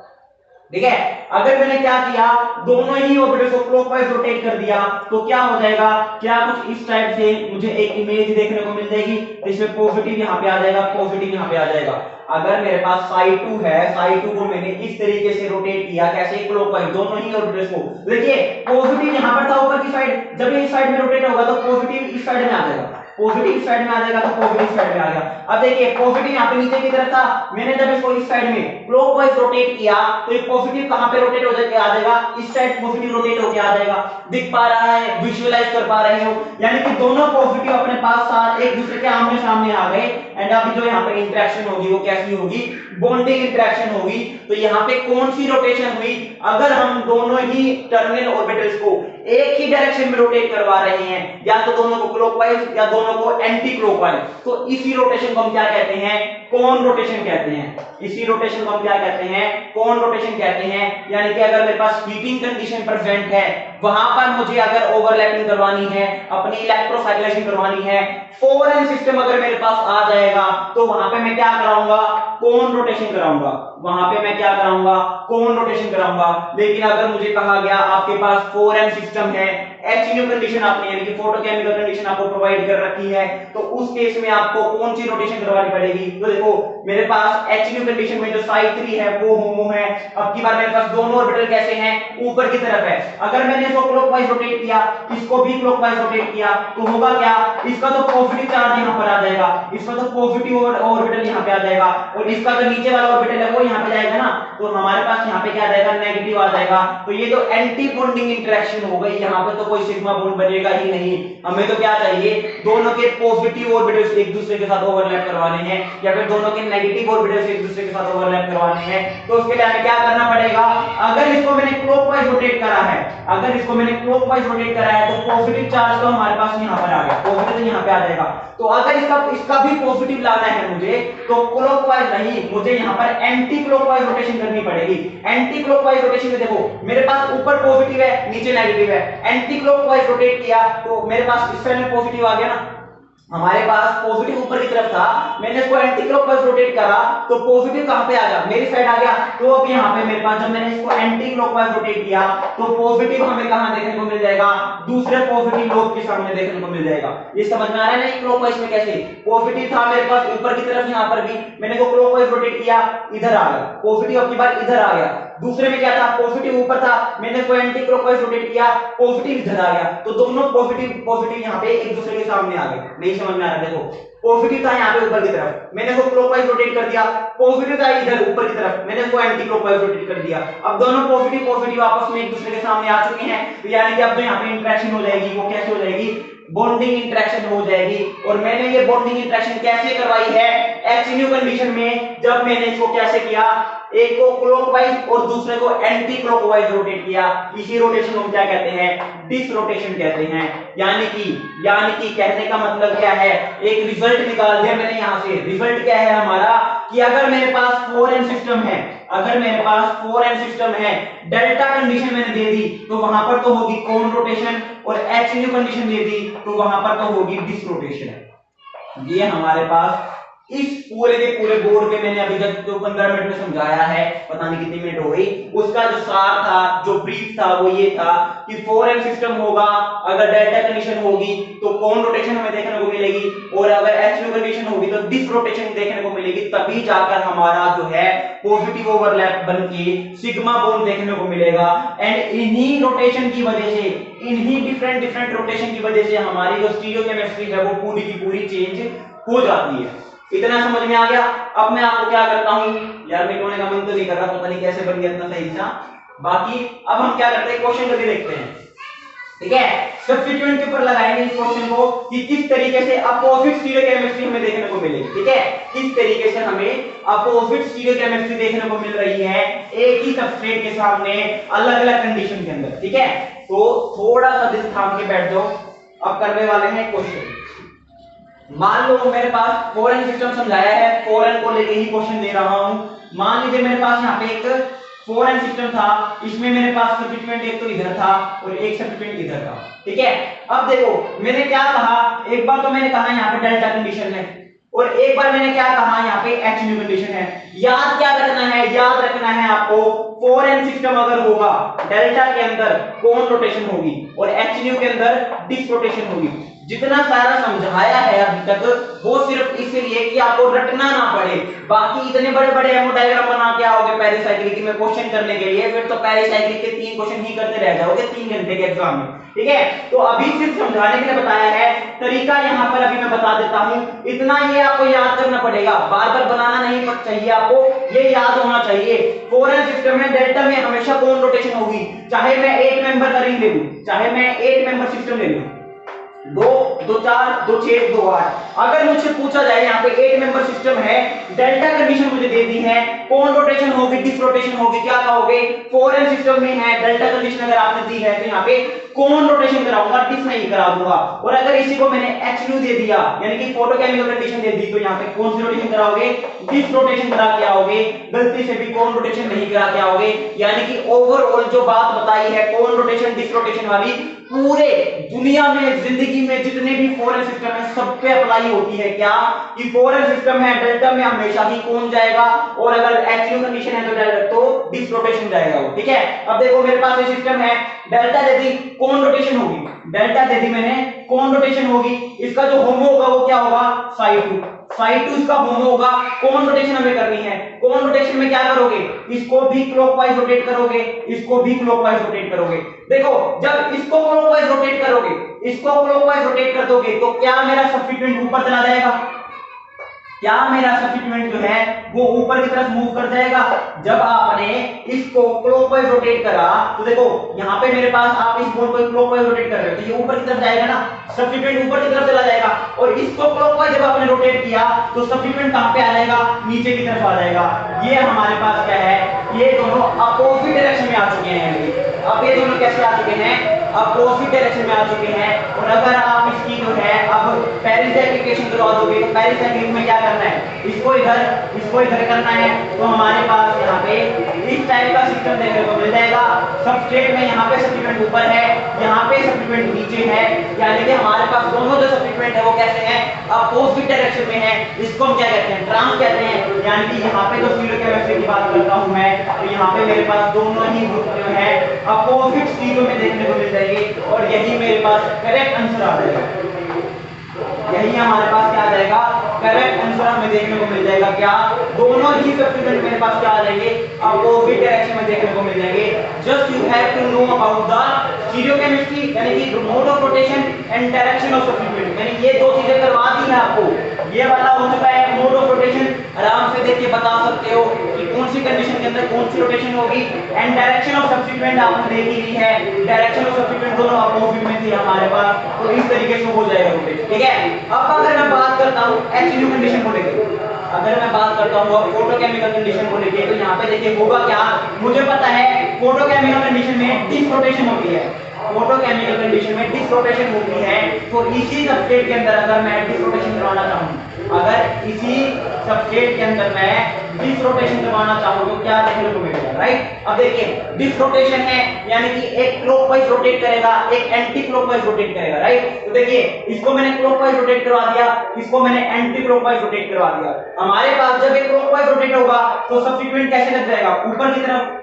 ठीक है। अगर मैंने क्या किया, दोनों ही ऑर्बिटल्स को क्लॉकवाइज रोटेट कर दिया तो क्या हो जाएगा, क्या कुछ इस टाइप से मुझे एक इमेज देखने को मिल जाएगी, इसमें पॉजिटिव यहां पे आ जाएगा, पॉजिटिव यहां पे आ जाएगा। अगर मेरे पास psi2 है, psi2 को मैंने इस तरीके से रोटेट किया, कैसे, क्लॉकवाइज, दोनों ही ऑर्बिटल्स को, देखिए पॉजिटिव यहां पर था ऊपर की साइड, जब ये इस साइड में रोटेट होगा तो पॉजिटिव इस साइड में आ जाएगा, पॉजिटिव साइड में आ जाएगा तो पॉजिटिव साइड में आ गया। अब देखिए पॉजिटिव यहाँ पे नीचे की तरफ था, मैंने जब इसको इस साइड में क्लॉकवाइज रोटेट किया तो ये पॉजिटिव कहां पे रोटेट हो जाके आ जाएगा, इस साइड पॉजिटिव रोटेट होके आ जाएगा। दिख पा रहा है, विजुअलाइज कर पा रहे हो, यानी कि दोनों पॉजिटिव अपने पास साथ एक दूसरे के आमने सामने आ गए, एंड अभी जो यहाँ पे इंटरेक्शन होगी वो कैसी होगी, बॉन्डिंग इंटरेक्शन होगी। तो यहाँ पे कौन सी रोटेशन हुई, अगर हम दोनों ही टर्मिनल ऑर्बिटल्स को एक ही डायरेक्शन में रोटेट करवा रहे हैं, या तो दोनों को क्लॉकवाइज या दोनों को एंटी क्लॉकवाइज, तो इसी रोटेशन को हम क्या कहते हैं, कोन रोटेशन कहते हैं। इसी रोटेशन को हम क्या कहते हैं, कोन रोटेशन कहते हैं। यानी कि अगर मेरे पास हीटिंग कंडीशन प्रेजेंट है, वहां पर मुझे अगर ओवरलैपिंग करवानी है, अपनी इलेक्ट्रोसाइक्लेशन करवानी है, 4n सिस्टम अगर मेरे पास आ जाएगा तो वहां पे मैं क्या कराऊंगा, कोन रोटेशन कराऊंगा। वहां पे मैं क्या कराऊंगा, कोन रोटेशन कराऊंगा। लेकिन अगर मुझे कहा गया आपके पास 4n सिस्टम है, HNO कंडीशन आपने यानी कि फोटोकेमिकल कंडीशन आपको प्रोवाइड कर रखी है, तो उस केस में आपको कौन सी रोटेशन करवानी पड़ेगी। तो देखो मेरे पास HNO कंडीशन में जो साइड 3 है वो होमो है। अब की बार मेरे पास दोनों ऑर्बिटल कैसे हैं, ऊपर की तरफ है। अगर मैंने इसको क्लॉकवाइज रोटेट किया, इसको भी क्लॉकवाइज रोटेट किया, तो होगा क्या, इसका तो पॉजिटिव चार्ज यहां पर आ जाएगा, इसका तो पॉजिटिव ऑर्बिटल यहां पे आ जाएगा, और इसका जो नीचे वाला ऑर्बिटल है वो यहां पे जाएगा ना, तो हमारे पास यहां पे क्या आ जाएगा, नेगेटिव आ जाएगा। तो ये जो एंटी बॉन्डिंग इंटरेक्शन हो गई, यहां पे तो कोई सिग्मा बॉन्ड बनेगा ही नहीं। हमें तो क्या चाहिए, दोनों के पॉजिटिव ऑर्बिटल्स एक दूसरे के साथ ओवरलैप करवाने हैं, या फिर दोनों के नेगेटिव ऑर्बिटल्स एक दूसरे के साथ ओवरलैप करवाने हैं। तो उसके लिए हमें क्या करना पड़ेगा, अगर इसको मैंने क्लॉकवाइज रोटेट करा है, अगर इसको मैंने क्लॉकवाइज रोटेट करा है, तो पॉजिटिव चार्ज तो हमारे पास यहां पर आ गया, पॉजिटिव यहां पे आ जाएगा। तो अगर इसका भी पॉजिटिव लाना है मुझे, तो क्लॉकवाइज नहीं, मुझे यहां पर एंटी क्लॉकवाइज रोटेशन करनी पड़ेगी। एंटी क्लॉकवाइज रोटेशन में देखो मेरे पास ऊपर पॉजिटिव है, नीचे नेगेटिव है, एंटी क्लॉकवाइज रोटेट किया तो मेरे पास इस साइड में पॉजिटिव आ गया ना, हमारे पास पॉजिटिव ऊपर की तरफ था, मैंने इसको एंटी क्लॉकवाइज रोटेट करा तो पॉजिटिव कहां पे आ गया, मेरी साइड आ गया। तो अब यहां पे मेरे पास जब मैंने इसको एंटी क्लॉकवाइज रोटेट किया तो पॉजिटिव हमें कहां देखने को मिल जाएगा, दूसरे पॉजिटिव लोब के सामने देखने को मिल जाएगा। ये समझ में आ रहा है ना, क्लॉकवाइज में कैसे पॉजिटिव था मेरे पास ऊपर की तरफ, यहां पर भी मैंने को क्लॉकवाइज रोटेट किया, इधर आ गया पॉजिटिव, अब की बार इधर आ गया। दूसरे में क्या था, पॉजिटिव ऊपर था, मैंने इसको एंटी क्लॉकवाइज रोटेट किया, पॉजिटिव इधर आ गया, तो दोनों पॉजिटिव यहां पे एक दूसरे के सामने आ गए। नहीं समझ में आ रहा, देखो पॉजिटिव था यहाँ पे ऊपर की तरफ, मैंने इसको क्लॉकवाइज रोटेट कर दिया, पॉजिटिव था इधर ऊपर की तरफ, मैंने इसको एंटी क्लॉकवाइज रोटेट कर दिया। अब दोनों पॉजिटिव आपस में एक दूसरे के सामने आ चुके हैं, तो यानी कि अब जो यहाँ पे इंटरेक्शन हो जाएगी वो कैसे हो जाएगी, बॉन्डिंग इंटरेक्शन हो जाएगी। और मैंने ये बॉन्डिंग इंटरेक्शन कैसे करवाई है, HNO कंडीशन में, जब मैंने इसको कैसे किया, एक को क्लॉकवाइज और दूसरे को एंटी क्लॉकवाइज रोटेट किया। इसी रोटेशन को हम क्या कहते हैं, डिस रोटेशन कहते हैं। यानी कि कहने का मतलब क्या है, एक रिजल्ट निकाल दिया मैंने यहां से। रिजल्ट क्या है हमारा, कि अगर मेरे पास 4n सिस्टम है, अगर मेरे पास 4n सिस्टम है, डेल्टा कंडीशन मैंने दे दी तो वहां पर तो होगी कोन रोटेशन, और HNO कंडीशन दे दी तो वहां पर तो होगी डिस रोटेशन। ये हमारे पास इस पूरे के पूरे बोर्ड पे मैंने अभी तक जो 15 मिनट में समझाया है, पता नहीं कितनी मिनट हो गई, उसका जो सार था, जो ब्रीफ था, वो ये था कि 4n सिस्टम होगा, अगर डेल्टा कंडीशन होगी तो कोन रोटेशन हमें देखने को मिलेगी, और अगर HNO कंडीशन होगी तो डिस रोटेशन देखने को मिलेगी। तभी जाकर हमारा जो है पॉजिटिव ओवरलैप बनके सिग्मा बॉन्ड देखने को मिलेगा। एंड इन्हीं रोटेशन की वजह से, इन्हीं डिफरेंट रोटेशन की वजह से हमारी जो स्टीरियोकेमिस्ट्री है वो पूरी की पूरी चेंज हो जाती है। इतना समझ में आ गया। अब मैं आपको क्या करता हूं यार, मिटाने का मन तो नहीं कर रहा, पता नहीं कैसे बन गया इतना सही सा। बाकी अब हम क्या करते हैं, क्वेश्चन करके देखते हैं, ठीक है। सब्स्टिट्यूएंट के ऊपर लगाएंगे इस क्वेश्चन को कि किस तरीके से अपोजिट स्टीरियोकेमिस्ट्री हमें देखने को मिलेगी, ठीक है। किस तरीके से हमें अपोजिट स्टीरियोकेमिस्ट्री देखने को मिल रही है एक ही सबस्ट्रेट के सामने अलग अलग कंडीशन के अंदर, ठीक है। तो थोड़ा सा दिल थाम के बैठ जाओ, अब करने वाले हैं क्वेश्चन। मान लो मेरे पास 4n सिस्टम समझाया है, 4n को लेके ही क्वेश्चन दे रहा हूं। मान लीजिए मेरे पास यहाँ पे एक 4n सिस्टम था, इसमें मेरे पास सब्स्टिट्यूएंट एक तो इधर था और एक सब्स्टिट्यूएंट इधर था, ठीक है। अब देखो मैंने क्या कहा, एक बार तो मैंने कहा यहाँ पे डेल्टा कंडीशन है, और एक बार मैंने क्या कहा यहाँ पे HNO कंडीशन है। याद क्या रखना है, याद रखना है आपको, 4n सिस्टम अगर होगा, डेल्टा के अंदर कोन रोटेशन होगी और HNO के अंदर डिस रोटेशन होगी। जितना सारा समझाया है अभी तक वो सिर्फ इसलिए कि आपको रटना ना पड़े, बाकी इतने बड़े बड़े एमओ डायग्राम बना के आओगे पेरिसाइक्लिक में क्वेश्चन करने के लिए, फिर तो पेरिसाइक्लिक के 3 क्वेश्चन ही करते रह जाओगे 3 घंटे के एग्जाम में, ठीक है। तो अभी सिर्फ समझाने के लिए बताया है, तरीका यहाँ पर अभी मैं बता देता हूँ। इतना ये आपको याद करना पड़ेगा, बार बार बनाना नहीं चाहिए आपको, ये याद होना चाहिए। 4n सिस्टम में डेल्टा में हमेशा कोन रोटेशन होगी, चाहे मैं 8 मेंबर का रिंग ले लूं, चाहे मैं 8 मेंबर सिस्टम ले लूं, दो, दो चार, दो छह, दो आठ। अगर मुझसे पूछा जाए यहाँ पे 8 मेंबर सिस्टम है, डेल्टा कंडीशन मुझे दे दी है, कौन रोटेशन होगी, डिस रोटेशन होगी, क्या कहोगे? 4n सिस्टम में है, डेल्टा कंडीशन अगर आपने दी है तो यहाँ पे कौन रोटेशन कराऊंगा, डिस नहीं करा दूंगा। और अगर इसी को मैंने HU दे दिया, यानी कि फोटोकेमिकल कंडीशन दे दी, तो यहाँ पे कौन सी रोटेशन कराओगे? डिस रोटेशन करा के आओगे। गलती से भी कौन रोटेशन नहीं करा के आओगे। यानी कि ओवरऑल जो बात बताई है कौन रोटेशन डिस रोटेशन वाली, पूरे दुनिया में जिंदगी में जितने भी फॉरेन सिस्टम है सब पे अप्लाई होती है। क्या कि फॉरेन सिस्टम है, डेल्टा में हमेशा ही कौन जाएगा, और अगर HU कंडीशन है तो डेल्टा तो डिस रोटेशन जाएगा वो। ठीक है, अब देखो मेरे पास ये सिस्टम है, डेल्टा दे दी, कौन रोटेशन होगी? डेल्टा दे दी मैंने, कौन रोटेशन होगी? इसका जो होमो होगा वो क्या होगा? साई 2 इसका होमो होगा। कौन रोटेशन हमें करनी है? कौन रोटेशन में क्या करोगे? इसको भी क्लॉकवाइज रोटेट करोगे, इसको भी क्लॉकवाइज रोटेट करोगे। देखो जब इसको क्लॉकवाइज रोटेट करोगे, इसको क्लॉकवाइज रोटेट कर दोगे तो क्या मेरा सब्स्टिट्यूएंट ऊपर चला जाएगा? क्या मेरा सब्स्टिट्यूएंट जो है वो ऊपर की तरफ मूव कर जाएगा? जब आपने इसको क्लॉकवाइज रोटेट करा तो देखो यहाँ पे मेरे पास, आप इस बोर्ड को क्लॉकवाइज रोटेट कर रहे हो तो ये ऊपर की तरफ जाएगा ना, सब्स्टिट्यूएंट ऊपर की तरफ चला जाएगा। और इसको क्लॉकवाइज जब आपने रोटेट किया तो सब्स्टिट्यूएंट कहां पे आ जाएगा? नीचे की तरफ आ जाएगा। ये हमारे पास क्या है, ये दोनों अपोजिट डायरेक्शन में आ चुके हैं। अब ये दोनों कैसे आ चुके हैं? अपोजिट डायरेक्शन में आ चुके हैं। और अगर आप इसकी जो है अब पेरिस एप्लीकेशन करवा दोगे तो पेरिस एप्लीकेशन में क्या करना है? इसको इधर करना है। तो हमारे पास यहाँ पे इस टाइप का सिस्टम देखने को मिल जाएगा। सबस्ट्रेट में यहाँ पे सब्स्टिट्यूएंट ऊपर है, यहाँ पे सब्स्टिट्यूएंट नीचे है, यानी कि हमारे पास दोनों जो सब्स्टिट्यूएंट है वो कैसे हैं? अपोजिट डायरेक्शन में है। इसको हम क्या कहते हैं? ट्रांस कहते हैं। यानी कि यहाँ पे जो स्टीरियोकेमिस्ट्री की बात करता हूँ मैं, तो यहाँ पे मेरे पास दोनों ही ग्रुप जो है अपोजिट स्टीरियो में देखने को मिल जाएगी। और यही मेरे पास करेक्ट आंसर आ जाएगा। यही हमारे पास क्या आ जाएगा? करेक्ट आंसर हमें देखने को मिल जाएगा। क्या? दोनों ही सब्स्टिट्यूएंट मेरे पास क्या आ जाएंगे? अपोजिट डायरेक्शन में देखने को मिल जाएंगे। Just you have to know about the stereochemistry, यानी कि mode of rotation and direction of substituent. यानी ये दो चीजें करवा दी है आपको। ये वाला हो चुका है मोड ऑफ रोटेशन, आराम से देख के बता सकते हो कि कौन सी कंडीशन के अंदर कौन सी रोटेशन होगी। एंड डायरेक्शन ऑफ सब्स्टिट्यूएंट आपने देख ही ली है, डायरेक्शन ऑफ सब्स्टिट्यूएंट दोनों अपोजिट में थी हमारे पास, तो इस तरीके से हो जाएगा रोटेशन। ठीक है, अब अगर मैं बात करता हूं HU कंडीशन को लेकर, अगर मैं बात करता हूं फोटोकेमिकल कंडीशन को लेकर, तो यहाँ पे देखिए होगा क्या? मुझे पता है फोटोकेमिकल कंडीशन में डिस रोटेशन होती है। फोटोकेमिकल कंडीशन में डिस रोटेशन होती है। तो इसी सबस्ट्रेट के अंदर अगर मैं डिस रोटेशन करवाना चाहूं, अगर इसी सबस्ट्रेट के अंदर मैं डिस रोटेशन करवाना चाहूं तो क्या देखने को मिलेगा? राइट, अब देखिए डिस रोटेशन है, यानी कि एक क्लॉकवाइज रोटेट करेगा, एक एंटी क्लॉकवाइज रोटेट करेगा। राइट, तो देखिए इसको मैंने क्लॉकवाइज रोटेट करवा दिया, इसको मैंने एंटी क्लॉकवाइज रोटेट करवा दिया। हमारे पास जब एक क्लॉकवाइज रोटेट होगा तो सब्स्टिट्यूएंट कैसे लग जाएगा? ऊपर की तरफ।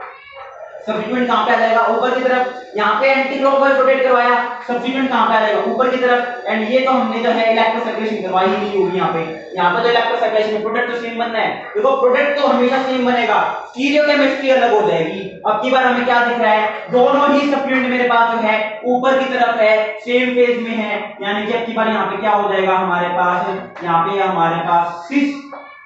सब्स्टिट्यूएंट कहां पे आ जाएगा? ऊपर की तरफ। यहाँ पे एंटी क्लॉकवाइज रोटेट करवाया, सब्स्टिट्यूएंट कहां पे आ जाएगा? ऊपर की तरफ। एंड ये तो हमने जो है इलेक्ट्रोसर्कुलेशन करवाई ही नहीं होगी यहाँ पे तो इलेक्ट्रोसर्कुलेशन में प्रोडक्ट तो सेम बनना है। देखो प्रोडक्ट तो हमेशा सेम बनेगा, स्टीरियोकेमिस्ट्री अलग हो जाएगी। अब की बार हमें क्या दिख रहा है? दोनों ही सब्स्टिट्यूएंट मेरे पास जो है ऊपर की तरफ है, सेम फेज में है, यानी कि अब की बार यहाँ पे क्या हो जाएगा हमारे पास? यहाँ पे हमारे पास सिस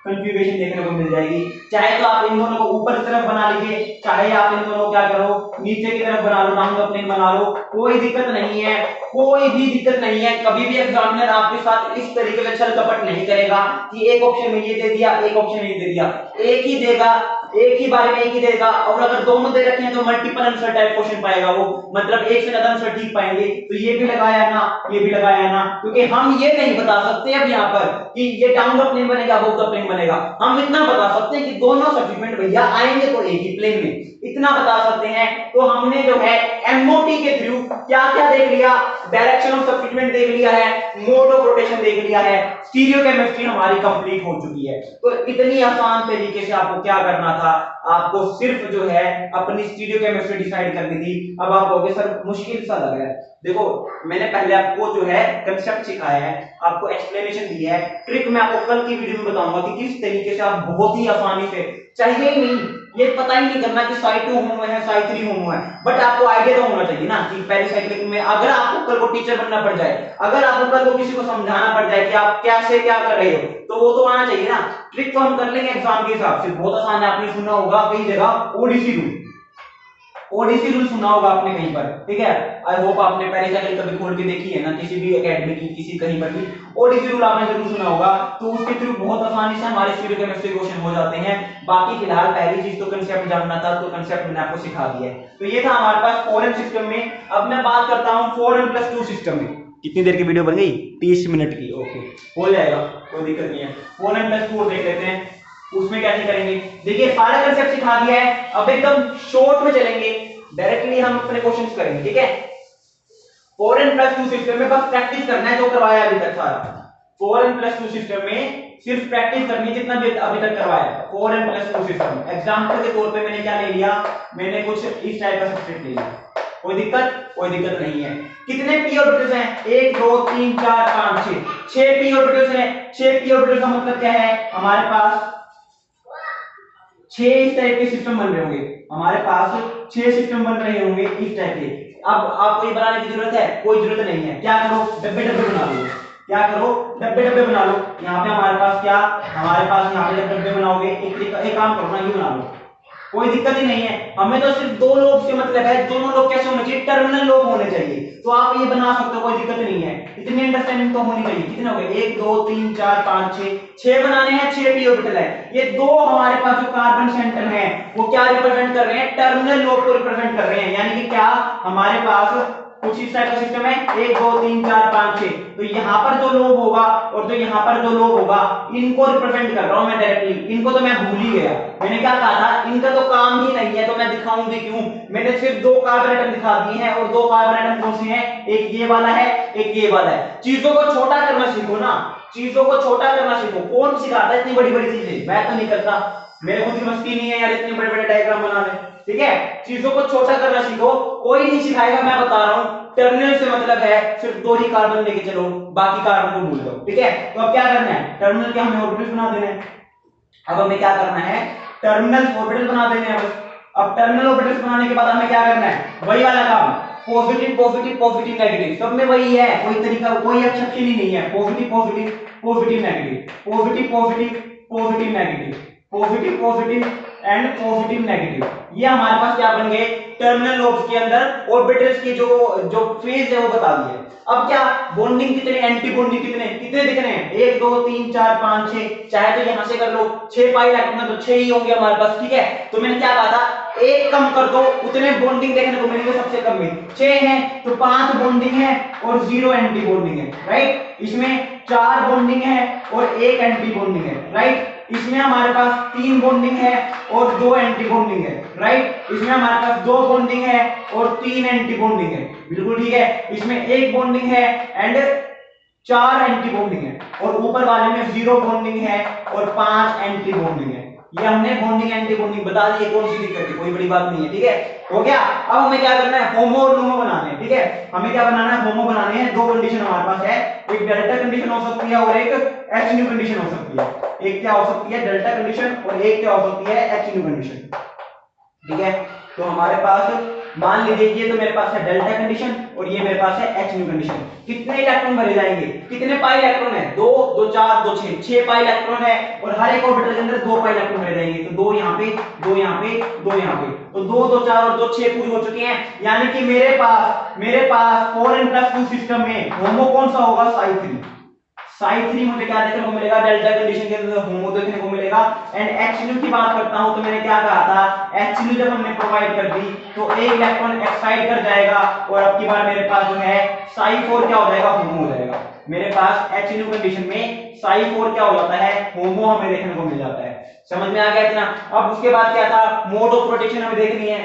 कंफ्यूगेशन देखने को मिल जाएगी। चाहे तो आप इन दोनों को ऊपर की तरफ बना लीजिए, चाहे आप इन दोनों को क्या करो, नीचे की तरफ बना लो, डाउन द प्लेन बना लो, कोई दिक्कत नहीं है, कोई भी दिक्कत नहीं है। कभी भी एग्जामिनर आपके साथ इस तरीके से छल कपट नहीं करेगा कि एक ऑप्शन में ये दे दिया, एक ऑप्शन में ये दे दिया। एक ही देगा, एक ही बारे में एक ही देगा। और अगर दोनों दे रखे हैं तो मल्टीपल आंसर टाइप क्वेश्चन पाएगा वो, मतलब एक से ज्यादा आंसर ठीक पाएंगे। तो ये भी लगाया ना, ये भी लगाया ना, क्योंकि हम ये नहीं बता सकते अब यहाँ पर कि ये डाउन द प्लेन बनेगा, अबव द प्लेन बनेगा। हम इतना बता सकते हैं कि दोनों सब्स्टिट्यूएंट भैया आएंगे तो एक ही प्लेन में, इतना बता सकते हैं। तो हमने जो है एमओटी के थ्रू क्या क्या देख लिया? डायरेक्शन ऑफ सब्स्टिट्यूएंट देख लिया है, मोड ऑफ रोटेशन देख लिया है, स्टीरियोकेमिस्ट्री हमारी कंप्लीट हो चुकी है। तो इतनी आसान तरीके से आपको क्या करना था? आपको सिर्फ जो है अपनी स्टीरियोकेमिस्ट्री डिसाइड करनी थी। अब आप कहोगे सर मुश्किल सा लग रहा है। देखो मैंने पहले आपको जो है कंसेप्ट सिखाया है, आपको एक्सप्लेनेशन दी है, ट्रिक मैं आपको कल की वीडियो में बताऊंगा कि किस तरीके से आप बहुत ही आसानी से, चाहिए ही नहीं ये पता ही नहीं करना कि साइट 2 होमो है, साइट 3 होमो है, बट आपको आइडिया तो होना चाहिए ना कि पेरिसाइक्लिक में अगर आपको कल को टीचर बनना पड़ जाए, अगर आपको कल को किसी को समझाना पड़ जाए कि आप कैसे क्या कर रहे हो, तो वो तो आना चाहिए ना। ट्रिक तो हम कर लेंगे एग्जाम के हिसाब से, बहुत आसान है, आपने सुना होगा कई जगह ओडीसी रूल। ओडीसी रूल सुना होगा आपने कहीं पर, ठीक है। आई होप आपने पेरिसाइकिल कभी खोल के देखी है ना, किसी भी एकेडमी की, किसी कहीं पर भी ओडीसी रूल आपने जरूर सुना होगा। तो उसके थ्रू बहुत आसानी से हमारे स्टूडियो केमिस्ट्री क्वेश्चन हो जाते हैं। बाकी फिलहाल पहली चीज तो कंसेप्ट जानना था, तो कंसेप्ट मैंने आपको सिखा दिया है। तो ये था हमारे पास 4n सिस्टम में। अब मैं बात करता हूं 4n+2 सिस्टम में। कितनी देर की वीडियो बन गई? 30 मिनट की। ओके, हो जाएगा, कोई दिक्कत नहीं है। 4n+2 देख लेते हैं, उसमें कैसे करेंगे। देखिए सारा कंसेप्ट सिखा दिया है, अब एकदम शॉर्ट में चलेंगे, डायरेक्टली हम अपने क्वेश्चंस करेंगे, ठीक है। 4n+2 सिस्टम में बस प्रैक्टिस करना है जो करवाया अभी तक सारा। 4n+2 सिस्टम में सिर्फ प्रैक्टिस करनी है जितना भी अभी तक करवाया। 4n+2 सिस्टम एग्जांपल के तौर पे मैंने क्या ले लिया, मैंने कुछ इस टाइप का सबसेट ले लिया। कोई दिक्कत नहीं है। कितने पी ऑर्बिटल्स हैं? 1 2 3 4 5 6 पी ऑर्बिटल्स हैं। 6 पी ऑर्बिटल्स का मतलब क्या है, हमारे पास 6 इस टाइप के सिस्टम बन रहे होंगे। हमारे पास 6 सिस्टम बन रहे होंगे इस टाइप के। अब आपको ये बनाने की जरूरत है? कोई जरूरत नहीं है। क्या करो, डब्बे डब्बे बना लो। क्या करो, डब्बे डब्बे बना लो। यहाँ पे हमारे पास क्या, हमारे पास यहाँ पे जब डब्बे बनाओगे, एक काम करो ना, ये बना लो, कोई दिक्कत ही नहीं है। हमें तो सिर्फ 2 लोब से मतलब है। दोनों लोब कैसे होने चाहिए? टर्मिनल लोब होने चाहिए। तो आप ये बना सकते हो, कोई दिक्कत नहीं है। इतनी अंडरस्टैंडिंग तो होनी चाहिए। कितने हो गए? 1 2 3 4 5 6 बनाने हैं। 6 पी ऑर्बिटल है। ये दो हमारे पास जो कार्बन सेंटर हैं वो क्या रिप्रेजेंट कर रहे हैं? टर्मिनल लोब को रिप्रेजेंट कर रहे हैं। यानी कि क्या, हमारे पास कुछ इस टाइप का सिस्टम है, 1 2 3 4 5 6। तो यहाँ पर जो लोब होगा और जो यहाँ पर जो लोब होगा, इनको रिप्रेजेंट कर रहा हूं मैं डायरेक्टली। इनको तो मैं भूल ही गया। मैंने क्या कहा था, इनका तो काम ही नहीं है, तो मैं दिखाऊं भी क्यों। मैंने सिर्फ 2 कार्बन एटम दिखा दिए हैं, और 2 कार्बन एटम कौन से हैं? एक ये वाला है, एक ये वाला है। चीजों को छोटा करना सीखो ना, चीजों को छोटा करना सीखो। कौन सिखाता है इतनी बड़ी बड़ी चीजें? मैं तो नहीं करता, मेरे खुद की मस्ती नहीं है यार इतने बड़े बड़े डायग्राम बनाने, ठीक है। चीजों को छोटा करना सीखो, कोई नहीं सिखाएगा, मैं बता रहा हूं। टर्मिनल से मतलब है सिर्फ 2 ही कार्बन लेके चलो, बाकी कार्बन को भूल जाओ, ठीक है। तो अब क्या करना है, टर्मिनल के हमें ऑर्बिटल्स बना देने हैं। अब हमें क्या करना है, टर्मिनल ऑर्बिटल बना देने हैं बस। अब टर्मिनल ऑर्बिटल्स बनाने के बाद हमें क्या करना है, वही वाला काम, पॉजिटिव पॉजिटिव पॉजिटिव नेगेटिव, सब में वही है, कोई तरीका, कोई एक्सेप्शन ही नहीं है। Positive positive positive negative, positive positive positive negative, positive positive and positive negative. ये हमारे पास क्या बन गए, टर्मिनल लोब्स के अंदर ऑर्बिटल्स की जो फेज है वो बता दिए। अब क्या, बॉन्डिंग कितने, एंटी बॉन्डिंग कितने कितने दिखने हैं? 1 2 3 4 5 6। चाहे तो यहां से कर लो, 6 पाई इलेक्ट्रॉन है तो 6 ही होंगे हमारे पास, ठीक है। तो मैंने क्या कहा था, एक कम कर दो, उतने बॉन्डिंग देखने को मिलेंगे सबसे कम में। 6 है तो 5 बॉन्डिंग है और 0 एंटी बॉन्डिंग है, राइट। इसमें 4 बॉन्डिंग है और 1 एंटी बॉन्डिंग है, राइट। इसमें हमारे पास 3 बॉन्डिंग है और 2 एंटी बॉन्डिंग है, राइट। इसमें हमारे पास 2 बॉन्डिंग है और 3 एंटी बॉन्डिंग है, बिल्कुल ठीक है। इसमें 1 बॉन्डिंग है एंड 4 एंटी बॉन्डिंग है, और ऊपर वाले में 0 बॉन्डिंग है और 5 एंटी बॉन्डिंग है। ये हमने बॉन्डिंग एंटी बॉन्डिंग बता दी, कौन सी दिक्कत है, कोई बड़ी बात नहीं है, ठीक है। हो गया। अब हमें क्या करना है, होमो और लूमो बनाने हैं, ठीक है। हमें क्या बनाना है, होमो बनाने हैं। 2 कंडीशन हमारे पास है, एक डेल्टा कंडीशन हो सकती है और एक एच न्यू कंडीशन हो सकती है। एक क्या हो सकती है, डेल्टा कंडीशन, और एक क्या हो सकती है, एच न्यू कंडीशन, ठीक है। तो हमारे पास मान लीजिए ये तो मेरे पास है डेल्टा कंडीशन और ये मेरे पास है एच न्यू कंडीशन। कितने इलेक्ट्रॉन भरे जाएंगे, कितने पाई इलेक्ट्रॉन है, 2 2 4 2 6, 6 पाई इलेक्ट्रॉन है, और हर एक ऑर्बिटल के अंदर 2 पाई इलेक्ट्रॉन भरे जाएंगे। तो 2 यहाँ पे, 2 यहाँ पे, 2 यहाँ पे, तो 2 2 4 और 2 6 पूरी हो चुकी हैं। यानी कि मेरे पास 4n+2 सिस्टम में होमो कौन सा होगा, साई 3 मुझे क्या देखने को मिलेगा, डेल्टा कंडीशन के अंदर होमो देखने को मिलेगा। एंड एचन्यू की बात करता हूं तो मैंने क्या कहा था, एचन्यू जब हमने प्रोवाइड कर दी तो एक इलेक्ट्रॉन एक्साइट कर जाएगा, और अब की बार मेरे पास जो है साई 4 क्या हो जाएगा, होमो हो जाएगा। मेरे पास एचन्यू कंडीशन में साई 4 क्या हो जाता है, होमो हमें देखने को मिल जाता है। समझ में आ गया इतना। अब उसके बाद क्या था, मोड ऑफ रोटेशन हमें देखनी है।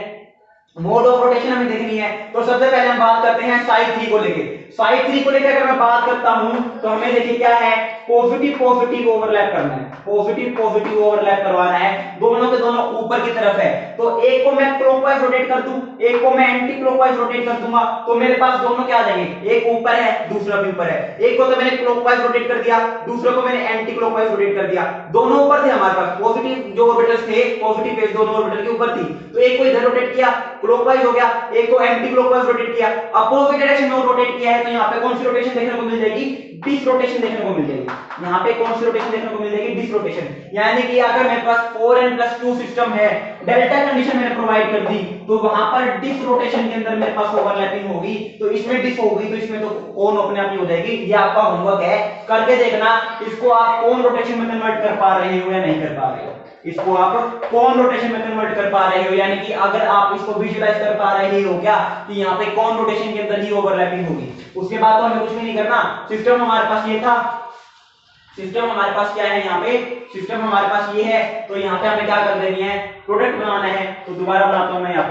मोड ऑफ रोटेशन हमें देखनी है, तो सबसे पहले हम बात करते हैं साई 3 को लेके। साई 3 को लेकर अगर मैं बात करता हूं तो हमें देखिए क्या है, पॉजिटिव पॉजिटिव ओवरलैप करना है, पॉजिटिव पॉजिटिव ओवरलैप करवाना है। दोनों के दोनों ऊपर की तरफ है, तो एक को मैं क्लॉकवाइज रोटेट कर दूं, एक को मैं एंटी क्लॉकवाइज रोटेट कर दूंगा, तो मेरे पास दोनों क्या आ जाएंगे, एक ऊपर है दूसरा भी ऊपर है। एक को तो मैंने क्लॉकवाइज रोटेट कर दिया, दूसरे को मैंने एंटी क्लॉकवाइज रोटेट कर दिया। दोनों ऊपर थे हमारे पास, पॉजिटिव जो ऑर्बिटल्स थे, पॉजिटिव फेज दोनों ऑर्बिटल के ऊपर थी। तो एक को इधर रोटेट किया, क्लॉकवाइज हो गया, एक को एंटी क्लॉकवाइज रोटेट किया। अपोजिट डायरेक्शन में रोटेट किया है, तो यहाँ पे कौन सी रोटेशन देखने को मिल जाएगी, डिस रोटेशन देखने को मिल जाएगी। यहाँ पे कौन सी रोटेशन देखने को मिल जाएगी, डिस रोटेशन। यानी कि अगर मेरे पास 4n+2 सिस्टम है डेल्टा कंडीशन मैंने प्रोवाइड कर दी, तो वहां पर डिस रोटेशन के अंदर मेरे पास ओवरलैपिंग होगी, तो इसमें डिस होगी तो इसमें तो कोन अपने आप ही हो जाएगी। ये आपका होमवर्क है, करके देखना इसको आप कोन रोटेशन में कन्वर्ट कर पा रहे हो या नहीं कर पा रहे हो। इसको आप कोन रोटेशन में कन्वर्ट कर पा रहे हो, यानी कि अगर आप इसको विजुअलाइज कर पा रहे हो क्या कि यहाँ पे कोन रोटेशन के अंदर ही ओवरलैपिंग होगी। उसके बाद तो हमें कुछ भी नहीं करना, सिस्टम हमारे पास ये था, सिस्टम हमारे पास क्या है, यहाँ पे सिस्टम हमारे पास ये है, तो यहाँ पे हमें क्या कर देनी है, प्रोडक्ट बनाना है। तो दोबारा बनाता हूं मैं यहाँ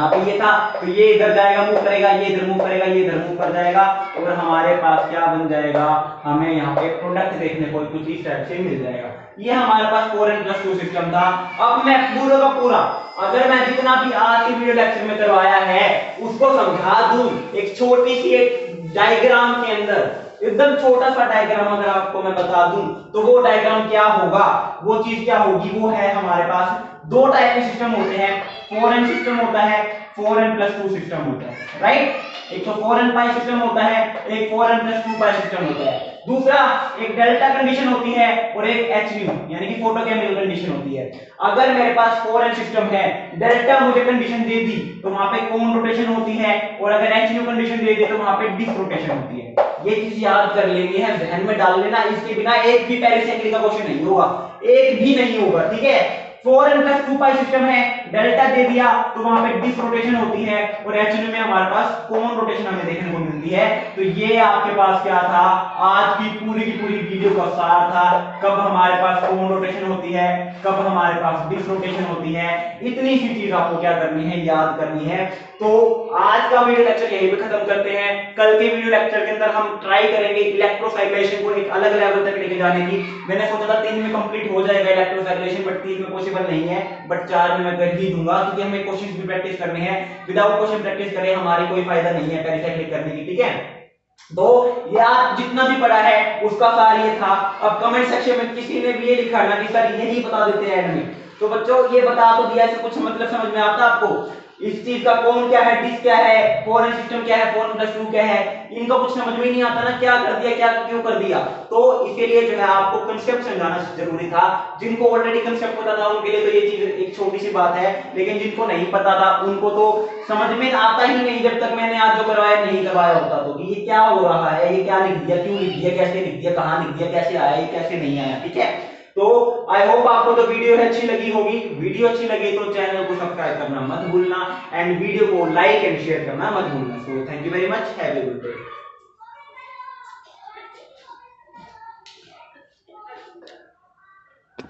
पे ये था, तो ये इधर जाएगा मूव करेगा, ये इधर मूव करेगा, ये इधर मूव कर जाएगा, और हमारे पास क्या बन जाएगा, हमें यहाँ पे प्रोडक्ट देखने को कुछ इस टाइप से मिल जाएगा। ये हमारे पास 4n+2 सिस्टम था। अब मैं पूरा का पूरा, अगर मैं जितना भी आज के वीडियो लेक्चर में करवाया है उसको समझा दूं एक छोटी सी एक डायग्राम के अंदर, एकदम छोटा सा डायग्राम अगर आपको मैं बता दूं, तो वो डायग्राम क्या होगा, वो चीज क्या होगी, वो है हमारे पास दो टाइप के सिस्टम होते हैं, 4n सिस्टम होता है, 4n+2 सिस्टम होता है, राइट। एक तो 4n पाई सिस्टम होता है, एक 4n+2 पाई सिस्टम होता है। दूसरा एक डेल्टा कंडीशन होती है और एक HU यानी कि फोटोकेमिकल कंडीशन होती है। अगर मेरे पास 4n सिस्टम है, डेल्टा मुझे कंडीशन दे दी तो वहां पे कोन रोटेशन होती है, और अगर HU कंडीशन दे दी तो वहां पे डिस रोटेशन होती है। ये चीज याद कर लेनी है, ध्यान में डाल लेना, इसके बिना एक भी पेरिसाइक्लिक का क्वेश्चन नहीं होगा, एक भी नहीं होगा, ठीक है। 4n+2 पाई सिस्टम है, डेल्टा दे दिया तो वहां पे डिस रोटेशन होती है, और HU में हमारे पास कोन रोटेशन हमें देखने को मिलती है। तो ये आपके पास क्या था, आज की पूरी वीडियो का सार था, कब हमारे पास कोन रोटेशन होती है, कब हमारे पास डिस रोटेशन होती है, इतनी सी चीज आपको क्या करनी है, याद करनी है। तो आज का वीडियो लेक्चर यहीं पे खत्म करते हैं। कल के वीडियो लेक्चर के अंदर हम ट्राई करेंगे इलेक्ट्रोसाइक्लेशन को एक अलग लेवल तक लेके जाने की। मैंने सोचा था 3 में कंप्लीट हो जाएगा इलेक्ट्रोसाइक्लेशन, बट 3 में पॉसिबल नहीं है, बट 4 में मैं कर ही दूंगा, क्योंकि हमें क्वेश्चंस भी प्रैक्टिस करने हैं। विदाउट क्वेश्चन प्रैक्टिस करे हमारी कोई फायदा नहीं है पेरिसाइक्लिक करने की, ठीक है। तो ये आज जितना भी पढ़ा है उसका सार ये था। अब कमेंट सेक्शन में किसी ने भी ये लिखा ना कि सर यही बता देते हैं एंड में, तो बच्चों ये बता तो दिया, इससे कुछ मतलब समझ में आता आपको, इस चीज का कोन क्या है, डिस क्या है, 4n सिस्टम क्या है, 4n+2 क्या है, इनका कुछ समझ में नहीं आता ना, क्या कर दिया, क्या क्यों कर दिया। तो इसके लिए जो है आपको कंसेप्ट समझाना जरूरी था। जिनको ऑलरेडी कंसेप्ट पता था उनके लिए तो ये चीज एक छोटी सी बात है, लेकिन जिनको नहीं पता था उनको तो समझ में आता ही नहीं जब तक मैंने आज जो करवाया नहीं करवाया होता, तो कि ये क्या हो रहा है, ये क्या लिख दिया, क्यों लिख दिया, कैसे लिख दिया, कहां लिख दिया, कैसे आया, ये कैसे नहीं आया, ठीक है। तो आई होप आपको तो वीडियो अच्छी लगी होगी। वीडियो अच्छी लगी तो चैनल को सब्सक्राइब करना मत भूलना, एंड वीडियो को लाइक एंड शेयर करना मत भूलना। So thank you very much, have a good day.